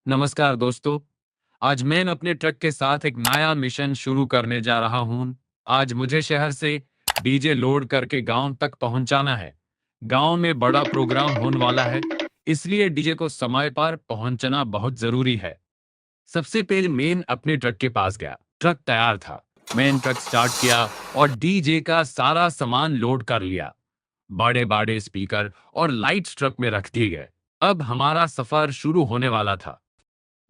नमस्कार दोस्तों। आज मैं अपने ट्रक के साथ एक नया मिशन शुरू करने जा रहा हूँ। आज मुझे शहर से डीजे लोड करके गांव तक पहुंचाना है। गांव में बड़ा प्रोग्राम होने वाला है, इसलिए डीजे को समय पर पहुंचना बहुत जरूरी है। सबसे पहले मैं अपने ट्रक के पास गया। ट्रक तैयार था। मैंने ट्रक स्टार्ट किया और डीजे का सारा सामान लोड कर लिया। बड़े बड़े स्पीकर और लाइट्स ट्रक में रख दिए गए। अब हमारा सफर शुरू होने वाला था।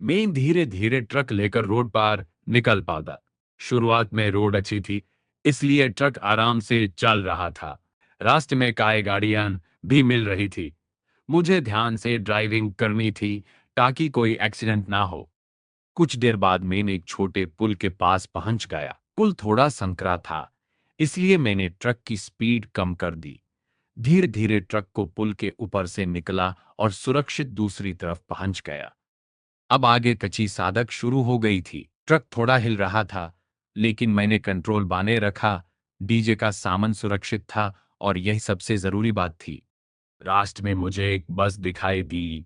मैं धीरे धीरे ट्रक लेकर रोड पार निकल पाता। शुरुआत में रोड अच्छी थी, इसलिए ट्रक आराम से चल रहा था। रास्ते में कई गाड़ियां भी मिल रही थी। मुझे ध्यान से ड्राइविंग करनी थी ताकि कोई एक्सीडेंट ना हो। कुछ देर बाद मैं एक छोटे पुल के पास पहुंच गया। पुल थोड़ा संकरा था, इसलिए मैंने ट्रक की स्पीड कम कर दी। धीरे धीरे ट्रक को पुल के ऊपर से निकला और सुरक्षित दूसरी तरफ पहुंच गया। अब आगे कच्ची सड़क शुरू हो गई थी। ट्रक थोड़ा हिल रहा था, लेकिन मैंने कंट्रोल बांधे रखा। डीजे का सामान सुरक्षित था और यही सबसे जरूरी बात थी। रास्ते में मुझे एक बस दिखाई दी।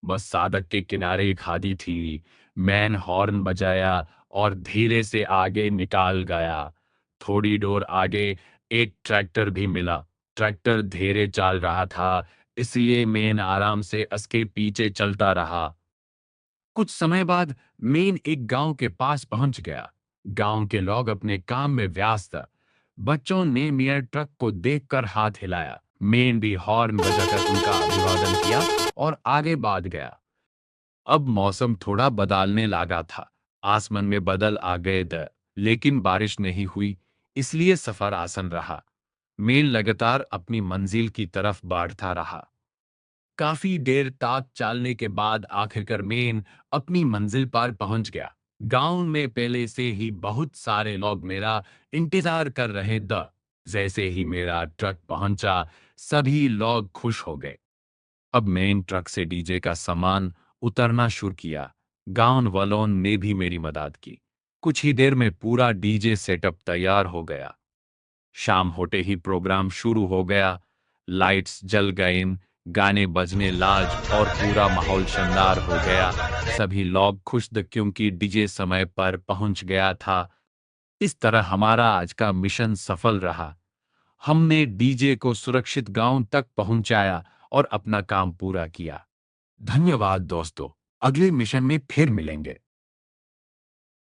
बस सड़क के किनारे खड़ी थी। मैंने हॉर्न बजाया और धीरे से आगे निकाल गया। थोड़ी दूर आगे एक ट्रैक्टर भी मिला। ट्रैक्टर धीरे चल रहा था, इसलिए मैं आराम से उसके पीछे चलता रहा। कुछ समय बाद मेन एक गांव के पास पहुंच गया। गांव के लोग अपने काम में व्यस्त थे। बच्चों ने मेरे ट्रक को देखकर हाथ हिलाया। मेन भी हॉर्न बजाकर उनका अभिवादन किया और आगे बढ़ गया। अब मौसम थोड़ा बदलने लगा था। आसमान में बादल आ गए थे, लेकिन बारिश नहीं हुई, इसलिए सफर आसान रहा। मेन लगातार अपनी मंजिल की तरफ बढ़ता रहा। काफी देर तक चलने के बाद आखिरकार मैं अपनी मंजिल पर पहुंच गया। गांव में पहले से ही बहुत सारे लोग मेरा इंतजार कर रहे थे। जैसे ही मेरा ट्रक पहुंचा, सभी लोग खुश हो गए। अब मैं ट्रक से डीजे का सामान उतरना शुरू किया। गांव वालों ने भी मेरी मदद की। कुछ ही देर में पूरा डीजे सेटअप तैयार हो गया। शाम होते ही प्रोग्राम शुरू हो गया। लाइट्स जल गए, गाने बजने लाज और पूरा माहौल शानदार हो गया। सभी लोग खुश थे क्योंकि डीजे समय पर पहुंच गया था। इस तरह हमारा आज का मिशन सफल रहा। हमने डीजे को सुरक्षित गांव तक पहुंचाया और अपना काम पूरा किया। धन्यवाद दोस्तों। अगले मिशन में फिर मिलेंगे।